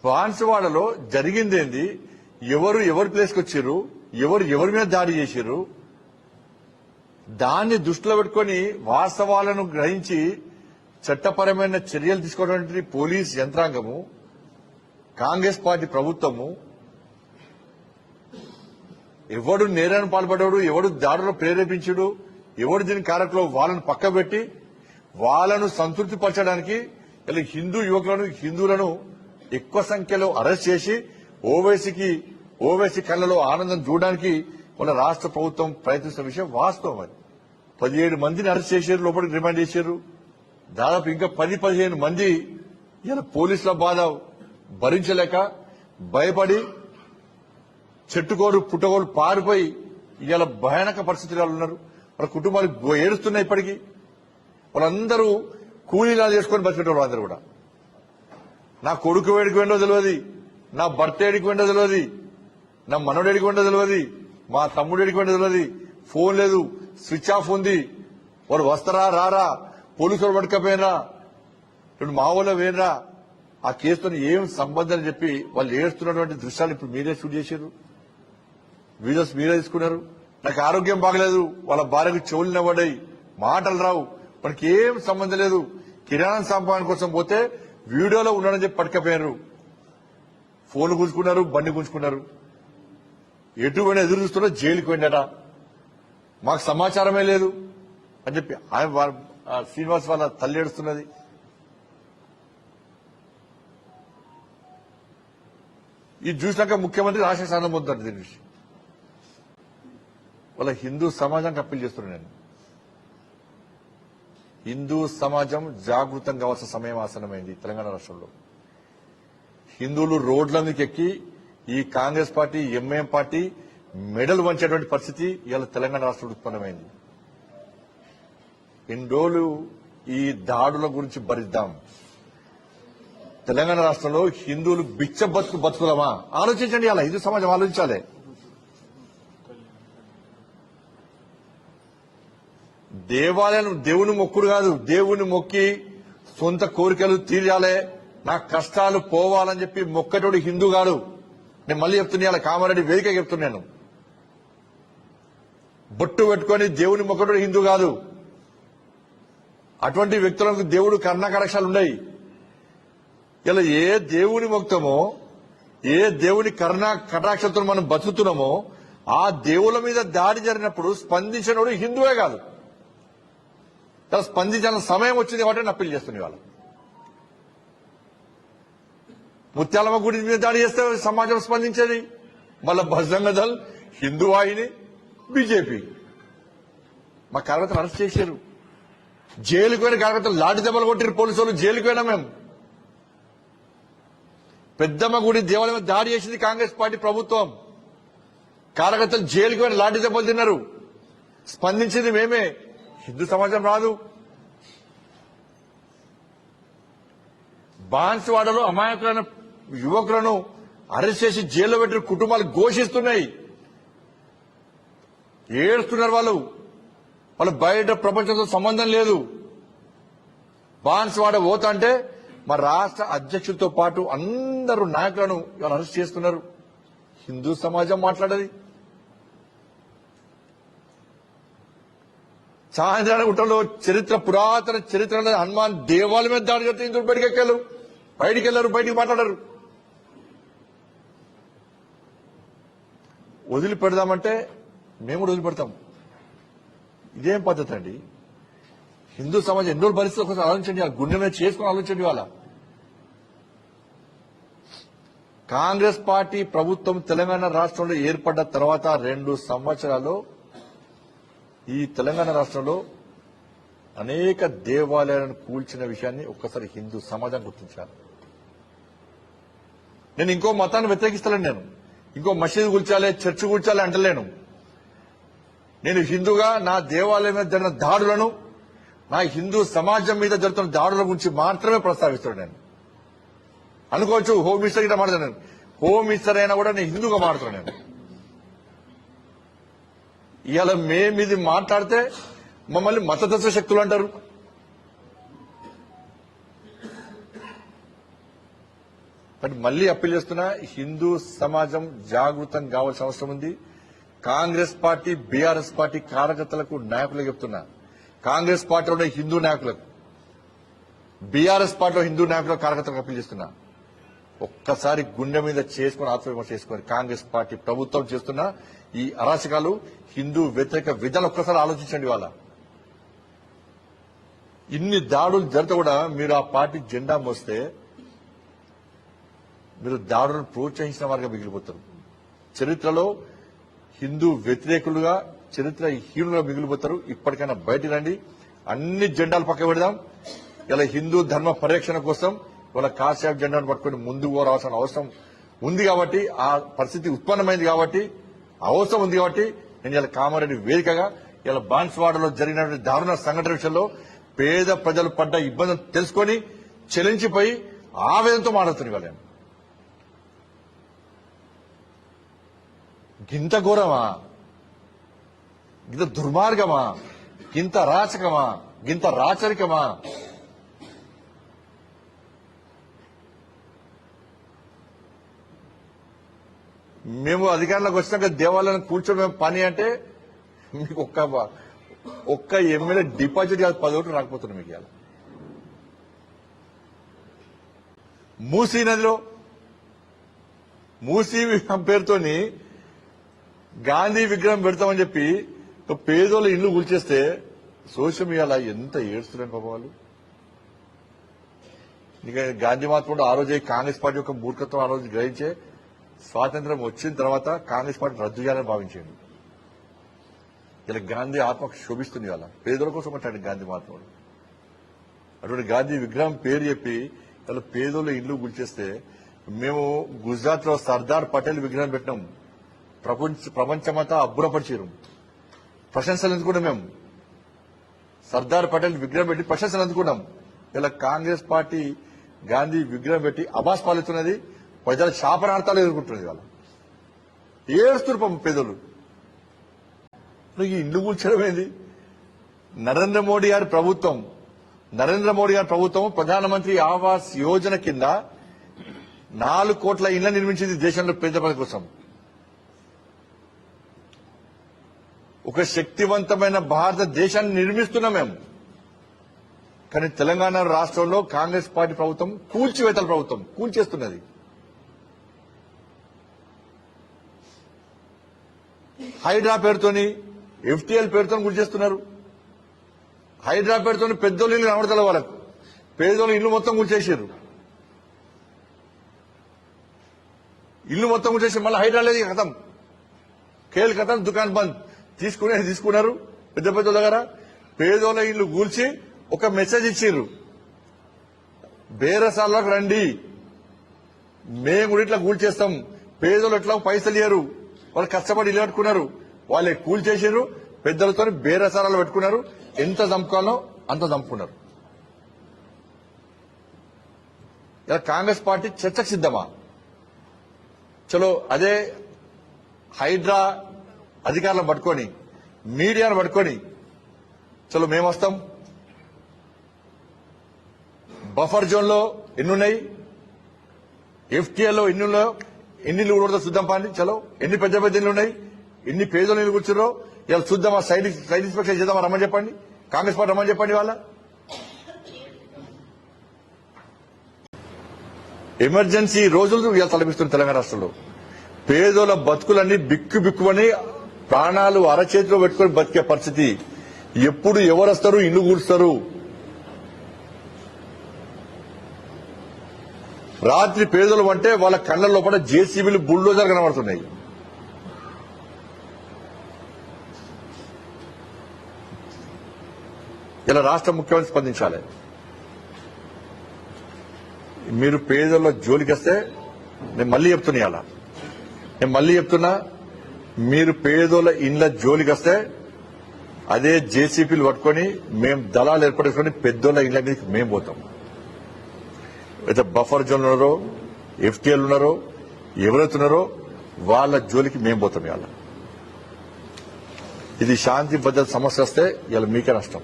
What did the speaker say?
బాన్సువాడలో జరిగిందేంది, ఎవరి ప్లేస్కి వచ్చారు, ఎవరి మీద దాడి చేశారు, దాన్ని దృష్టిలో పెట్టుకుని వాస్తవాలను గ్రహించి చట్టపరమైన చర్యలు తీసుకోవడానికి పోలీస్ యంత్రాంగము, కాంగ్రెస్ పార్టీ ప్రభుత్వము, ఎవడు నేరాన్ని పాల్పడ్డాడు, ఎవడు దాడిలో ప్రేరేపించుడు, ఎవడు దీని కారకులో వాళ్ళను పక్కబెట్టి వాళ్ళను సంతృప్తి పరచడానికి ఇలా హిందువులను ఎక్కువ సంఖ్యలో అరెస్ట్ చేసి ఓవైసీ కళ్ళలో ఆనందం చూడడానికి మన రాష్ట్ర ప్రభుత్వం ప్రయత్నిస్తున్న విషయం వాస్తవం. అది 17 మందిని అరెస్ట్ చేశారు, లోపలికి రిమాండ్ చేశారు. దాదాపు ఇంకా 10-15 మంది ఇలా పోలీసుల బాధ భరించలేక భయపడి చెట్టుకోడు పుట్టగోడు పారిపోయి ఇవాళ భయానక పరిస్థితులు ఉన్నారు. వాళ్ళ కుటుంబాలు ఏడుస్తున్నాయి. ఇప్పటికీ వాళ్ళందరూ కూలీలా చేసుకొని బతికేటోళ్ళు. అందరూ కూడా నా కొడుకు వేడికి వెండో తెలియదు, నా భర్త ఏడికి వెండో తెలియదు, నా మనోడేడికి వెండో తెలియదు, మా తమ్ముడేడికి వెండో తెలియదు, ఫోన్ లేదు, స్విచ్ ఆఫ్ ఉంది. వాడు వస్తారా రారా, పోలీసులు పట్టుకపోయినరా, ఇప్పుడు మా ఊళ్ళో వేనరా, ఆ కేసుతో ఏం సంబంధం అని చెప్పి వాళ్ళు ఏడుస్తున్నటువంటి దృశ్యాలు ఇప్పుడు మీరే షూట్ చేశారు, వీడియోస్ మీరే తీసుకున్నారు. నాకు ఆరోగ్యం బాగలేదు, వాళ్ళ భార్యకు చెవులు నవ్వడాయి, మాటలు రావు, మనకి ఏం సంబంధం లేదు, కిరాణా సంపాదన కోసం పోతే వీడియోలో ఉన్నాడని చెప్పి పట్టుకపోయారు. ఫోన్ గుంజుకున్నారు, బండి గుంజుకున్నారు. ఎటువంటి ఎదురు చూస్తున్నా జైలుకి వెళ్ళాడా, మాకు సమాచారమే లేదు అని చెప్పి ఆయన శ్రీనివాస్ వాళ్ళ తల్లి ఏడుస్తున్నది. ఇది చూసినాక ముఖ్యమంత్రి రాష్ట్ర స్థానం పొందుతారు. దీని విషయం వాళ్ళ హిందూ సమాజానికి అప్పీల్ చేస్తున్నాను నేను. హిందూ సమాజం జాగృతం కావాల్సిన సమయం ఆసనమైంది. తెలంగాణ రాష్ట్రంలో హిందువులు రోడ్ల మీదకి ఎక్కి ఈ కాంగ్రెస్ పార్టీ, ఎంఐఎం పార్టీ మెడల్ వంచేటువంటి పరిస్థితి ఇవాళ తెలంగాణ రాష్ట్రంలో ఉత్పన్నమైంది. ఎన్ని రోజులు ఈ దాడుల గురించి భరిద్దాం? తెలంగాణ రాష్ట్రంలో హిందువులు బిచ్చ బతుకుదామా? ఆలోచించండి. అలా హిందూ సమాజం ఆలోచించాలి. దేవాలయం దేవుని మొక్కుడు కాదు, దేవుని మొక్కి సొంత కోరికలు తీరాలే, నా కష్టాలు పోవాలని చెప్పి మొక్కటోడు హిందూ కాదు. నేను మళ్ళీ చెప్తున్నా, కామారెడ్డి వేదిక చెప్తున్నాను, బొట్టు పెట్టుకుని దేవుని మొక్కటోడు హిందూ కాదు. అటువంటి వ్యక్తులకు దేవుడు కరుణా కటాక్షాలు ఉన్నాయి. ఇలా ఏ దేవుని మొక్తమో, ఏ దేవుని కరుణా కటాక్షంతో మనం బతుకుతున్నామో ఆ దేవుల మీద దాడి జరిగినప్పుడు స్పందించినోడు హిందువే కాదు. ఇలా స్పందించాల్సిన సమయం వచ్చింది కాబట్టి అప్పీల్ చేస్తుంది. వాళ్ళు ముత్యాలమ్మ గుడి మీద దాడి చేస్తే సమాజం స్పందించేది. మళ్ళా బజరంగ దళ్, హిందూ వాహిని, బీజేపీ మా కార్యకర్తలు అరెస్ట్ చేశారు. జైలుకు పోయిన కార్యకర్తలు లాఠీ దెబ్బలు కొట్టారు పోలీసు వాళ్ళు. జైలుకు పోయినా మేము. పెద్దమ్మ గుడి దేవాలయం దాడి చేసింది కాంగ్రెస్ పార్టీ ప్రభుత్వం. కార్యకర్తలు జైలుకు పోయిన లాఠీ దెబ్బలు తిన్నారు. స్పందించింది మేమే. హిందూ సమాజం రాదు. బాన్సువాడలో అమాయకులైన యువకులను అరెస్ట్ చేసి జైల్లో పెట్టిన కుటుంబాలు ఘోషిస్తున్నాయి, ఏడుస్తున్నారు. వాళ్ళు బయట ప్రపంచంతో సంబంధం లేదు. బాన్సువాడ పోతా అంటే మా రాష్ట్ర అధ్యక్షులతో పాటు అందరూ నాయకులను ఇవాళ అరెస్ట్ చేస్తున్నారు. హిందూ సమాజం మాట్లాడేది. చాంద్రాయణగుట్టలో పురాతన చరిత్ర హనుమాన్ దేవాలయం మీద దాడి చేస్తే ఇందులో బయటికి వెళ్లారు, బయటికి మాట్లాడారు. వదిలిపెడదామంటే మేము కూడా వదిలిపెడతాం. ఇదేం పద్ధతి అండి? హిందూ సమాజం ఎన్నో పరిస్థితుల కోసం ఆలోచించండి. గుండె మీద చేసుకుని ఆలోచించండి. వాళ్ళ కాంగ్రెస్ పార్టీ ప్రభుత్వం తెలంగాణ రాష్ట్రంలో ఏర్పడ్డ తర్వాత 2 సంవత్సరాల్లో ఈ తెలంగాణ రాష్ట్రంలో అనేక దేవాలయాలను కూల్చిన విషయాన్ని ఒక్కసారి హిందూ సమాజం గుర్తించాలి. నేను ఇంకో మతాన్ని వ్యతిరేకిస్తలేను. నేను ఇంకో మసీదు కూల్చాలి, చర్చి కూల్చాలి అంటలేను. నేను హిందూగా నా దేవాలయం మీద జరిగిన దాడులను, నా హిందూ సమాజం మీద జరుగుతున్న దాడుల గురించి మాత్రమే ప్రస్తావిస్తున్నాను. నేను అనుకోవచ్చు హోమ్ మినిస్టర్ గిట్లా మాట్లాడుతున్నాను. హోమ్ మినిస్టర్ అయినా కూడా నేను హిందూగా మాట్లాడుతున్నాను. ఇవాళ మేమిది మాట్లాడితే మమ్మల్ని మతతత్వ శక్తులు అంటారు. బట్ మళ్ళీ అప్పీల్ చేస్తున్నా, హిందూ సమాజం జాగృతం కావాల్సిన అవసరం ఉంది. కాంగ్రెస్ పార్టీ, బీఆర్ఎస్ పార్టీ కార్యకర్తలకు, నాయకులకు చెప్తున్నా, కాంగ్రెస్ పార్టీలో ఉన్న హిందూ నాయకులకు, బీఆర్ఎస్ పార్టీలో హిందూ నాయకులకు, కార్యకర్తలకు అప్పీల్ చేస్తున్నా, ఒక్కసారి గుండె మీద చేసుకుని ఆత్మవిమర్శ చేసుకుని కాంగ్రెస్ పార్టీ ప్రభుత్వం చేస్తున్న ఈ అరాచకాలు, హిందూ వ్యతిరేక విధానం ఒక్కసారి ఆలోచించండి. వాళ్ళ ఇన్ని దాడులు జరిగితే కూడా మీరు ఆ పార్టీ జెండా మోస్తే మీరు దాడులను ప్రోత్సహించిన వారిగా మిగిలిపోతారు. చరిత్రలో హిందూ వ్యతిరేకులుగా, చరిత్ర హీనులుగా మిగిలిపోతారు. ఇప్పటికైనా బయట రండి, అన్ని జెండాలు పక్క పెడదాం. ఇలా హిందూ ధర్మ పరిరక్షణ కోసం వాళ్ళ కాశ్యాప్ జెండాను పట్టుకుని ముందుకు పోరాల్సిన అవసరం ఉంది. కాబట్టి ఆ పరిస్థితి ఉత్పన్నమైంది, కాబట్టి అవసరం ఉంది. కాబట్టి నేను ఇలా కామారెడ్డి వేదికగా ఇలా బాన్స్వాడలో జరిగినటువంటి దారుణ సంఘటన విషయంలో పేద ప్రజలు పడ్డ ఇబ్బందులు తెలుసుకొని చెలించిపోయి ఆవేదనతో మాట్లాడుతున్నారు. వాళ్ళు గింత ఘోరమా, గింత దుర్మార్గమా, గింత రాచకమా, గింత రాచరికమా? మేము అధికారంలోకి వచ్చినాక దేవాలయాన్ని కూర్చోవడం పని అంటే మీకు ఒక్క ఎమ్మెల్యే డిపాజిట్ కాదు 10 ఓట్లు రాకపోతున్నాం మీకు. ఇవాళ మూసీ నదిలో మూసీ పేరుతోని గాంధీ విగ్రహం పెడతామని చెప్పి పేదోళ్ళ ఇల్లు కూల్చేస్తే సోషల్ మీడియాలో ఎంత ఏడుస్తున్నారు పాపం వాళ్ళు. ఇక గాంధీ మాత్రం ఆ రోజే కాంగ్రెస్ పార్టీ యొక్క మూర్ఖత్వం ఆ రోజు గ్రహించే స్వాతంత్ర్యం వచ్చిన తర్వాత కాంగ్రెస్ పార్టీ రద్దు చేయాలని భావించింది. ఇలా గాంధీ ఆత్మకు శోభిస్తుంది. వాళ్ళ పేదల కోసం అంటాడు గాంధీ మహాత్ముడు. అటువంటి గాంధీ విగ్రహం పేరు చెప్పి ఇలా పేదోళ్ళ ఇల్లు గుల్చేస్తే మేము గుజరాత్ లో సర్దార్ పటేల్ విగ్రహం పెట్టినాం. ప్రపంచమంతా అబ్బురపరిచారు, ప్రశంసలు అందుకున్నాం. మేము సర్దార్ పటేల్ విగ్రహం పెట్టి ప్రశంసలు అందుకున్నాం. ఇలా కాంగ్రెస్ పార్టీ గాంధీ విగ్రహం పెట్టి అబాస్ పాలిస్తున్నది, ప్రజల శాపనార్థాలు ఎదుర్కొంటున్నది. వాళ్ళ ఏడుస్తున్నారు పాపం పేదలు. ఈ ఇల్లు కూల్చడం ఏంది? నరేంద్ర మోడీ గారి ప్రభుత్వం ప్రధానమంత్రి ఆవాస్ యోజన కింద 4 కోట్ల ఇళ్ల నిర్మించింది దేశంలో పేద ప్రజల కోసం. ఒక శక్తివంతమైన భారతదేశాన్ని నిర్మిస్తున్నాం మేము. కానీ తెలంగాణ రాష్ట్రంలో కాంగ్రెస్ పార్టీ ప్రభుత్వం కూల్చివేతల ప్రభుత్వం కూల్చేస్తున్నది. హైడ్రా పేరుతోని, ఎఫ్టీఎల్ పేరుతో కూల్చేస్తున్నారు. హైడ్రా పేరుతోని పెద్దోళ్ళు ఇల్లు కనబడతలే వాళ్ళకు, పేదోళ్ళు ఇల్లు మొత్తం కూల్చేసారు. ఇల్లు మొత్తం కూల్చేసి మళ్ళీ హైడ్రా లేదు, కథం కేల్ కథం, దుకాణం బంద్. తీసుకున్నారు పెద్ద పెద్ద దగ్గర. పేదోళ్ళ ఇల్లు కూల్చి ఒక మెసేజ్ ఇచ్చిర్రు, బేరసాలకు రండి, మేము కూడా ఇట్లా కూల్చేస్తాం. పేదోళ్ళు ఎట్లా పైసలు ఇయ్యరు, వాళ్ళు కష్టపడి ఇల్లు కట్టుకున్నారు, వాళ్ళే కూల్చేసారు. పెద్దలతో బేరసారాలు పెట్టుకున్నారు, ఎంత చంపుకోవాలో అంత చంపుకున్నారు. ఇలా కాంగ్రెస్ పార్టీ చర్చకు సిద్ధమా? చలో అదే హైడ్రా అధికారులను పట్టుకొని, మీడియాను పట్టుకొని చలో మేము వస్తాం. బఫర్ జోన్ లో ఎన్నున్నాయి, ఎఫ్టీఎల్ లో ఎన్ని ఇల్లు కూడా చూద్దాం పాండి. చలో ఎన్ని పెద్ద పెద్ద ఇల్లు ఉన్నాయి, ఎన్ని పేదలు ఇల్లు కూర్చున్నారో ఇలా చూద్దామా. సైడ్ ఇన్స్పెక్షన్ చేద్దామా, రమ్మని చెప్పండి. కాంగ్రెస్ పార్టీ రమ్మని చెప్పండి. వాళ్ళ ఎమర్జెన్సీ రోజులు ఇలా తలపిస్తుంది తెలంగాణ రాష్ట్రంలో. పేదోళ్ళ బతుకులన్నీ బిక్కుమని ప్రాణాలు అరచేతిలో పెట్టుకుని బతికే పరిస్థితి. ఎప్పుడు ఎవరు వస్తారు, ఇల్లు కూర్చుతారు. రాత్రి పేదలు అంటే వాళ్ళ కళ్ళ లోపల జేసీబీలు, బుల్డోజర్ కనబడుతున్నాయి. ఇలా రాష్ట్ర ముఖ్యమంత్రి స్పందించాలి. మీరు పేదల జోలికి వస్తే నేను మళ్ళీ చెప్తున్నా, మీరు పేదోళ్ళ ఇండ్ల జోలికి వస్తే అదే జేసీపీలు పట్టుకొని మేము దళాలు ఏర్పడుకొని పెద్దోళ్ళ ఇండ్ల మీదకి మేము పోతాం. అయితే బఫర్ జోన్ ఉన్నారో, ఎఫ్టీఎల్ ఉన్నారో, ఎవరైతున్నారో వాళ్ళ జోలికి మేము పోతాం. ఇవాళ ఇది శాంతి భద్రత సమస్య వస్తే ఇలా మీకే నష్టం.